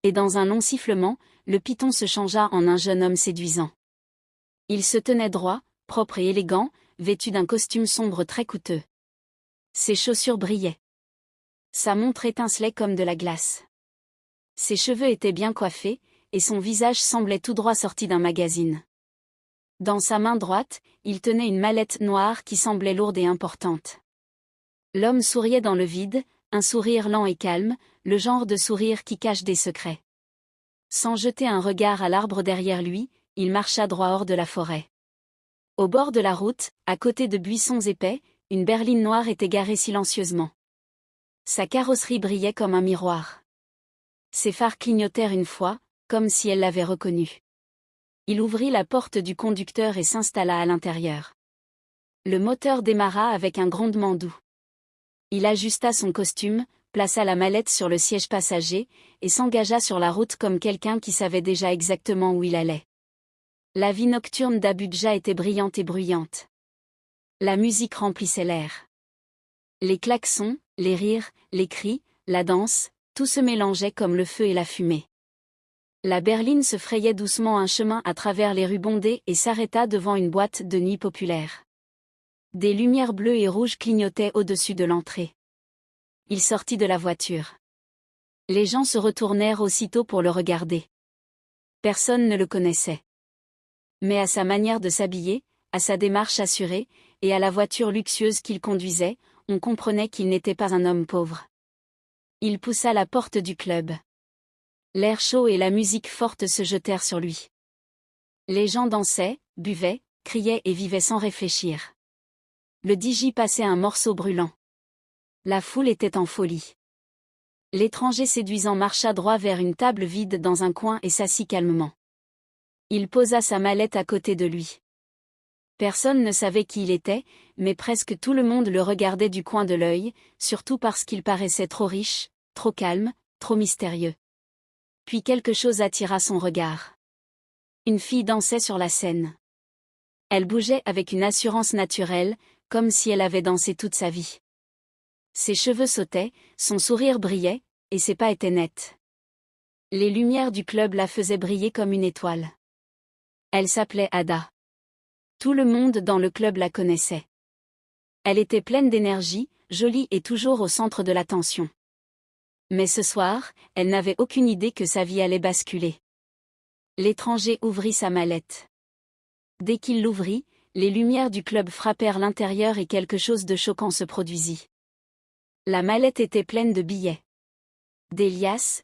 Et dans un long sifflement, le python se changea en un jeune homme séduisant. Il se tenait droit, propre et élégant, vêtu d'un costume sombre très coûteux. Ses chaussures brillaient. Sa montre étincelait comme de la glace. Ses cheveux étaient bien coiffés, et son visage semblait tout droit sorti d'un magazine. Dans sa main droite, il tenait une mallette noire qui semblait lourde et importante. L'homme souriait dans le vide, un sourire lent et calme, le genre de sourire qui cache des secrets. Sans jeter un regard à l'arbre derrière lui, il marcha droit hors de la forêt. Au bord de la route, à côté de buissons épais, une berline noire était garée silencieusement. Sa carrosserie brillait comme un miroir. Ses phares clignotèrent une fois, comme si elle l'avait reconnu. Il ouvrit la porte du conducteur et s'installa à l'intérieur. Le moteur démarra avec un grondement doux. Il ajusta son costume, plaça la mallette sur le siège passager, et s'engagea sur la route comme quelqu'un qui savait déjà exactement où il allait. La vie nocturne d'Abuja était brillante et bruyante. La musique remplissait l'air. Les klaxons, les rires, les cris, la danse, tout se mélangeait comme le feu et la fumée. La berline se frayait doucement un chemin à travers les rues bondées et s'arrêta devant une boîte de nuit populaire. Des lumières bleues et rouges clignotaient au-dessus de l'entrée. Il sortit de la voiture. Les gens se retournèrent aussitôt pour le regarder. Personne ne le connaissait. Mais à sa manière de s'habiller, à sa démarche assurée, et à la voiture luxueuse qu'il conduisait, on comprenait qu'il n'était pas un homme pauvre. Il poussa la porte du club. L'air chaud et la musique forte se jetèrent sur lui. Les gens dansaient, buvaient, criaient et vivaient sans réfléchir. Le DJ passait un morceau brûlant. La foule était en folie. L'étranger séduisant marcha droit vers une table vide dans un coin et s'assit calmement. Il posa sa mallette à côté de lui. Personne ne savait qui il était, mais presque tout le monde le regardait du coin de l'œil, surtout parce qu'il paraissait trop riche, trop calme, trop mystérieux. Puis quelque chose attira son regard. Une fille dansait sur la scène. Elle bougeait avec une assurance naturelle, comme si elle avait dansé toute sa vie. Ses cheveux sautaient, son sourire brillait, et ses pas étaient nets. Les lumières du club la faisaient briller comme une étoile. Elle s'appelait Ada. Tout le monde dans le club la connaissait. Elle était pleine d'énergie, jolie et toujours au centre de l'attention. Mais ce soir, elle n'avait aucune idée que sa vie allait basculer. L'étranger ouvrit sa mallette. Dès qu'il l'ouvrit, les lumières du club frappèrent l'intérieur et quelque chose de choquant se produisit. La mallette était pleine de billets. Des liasses,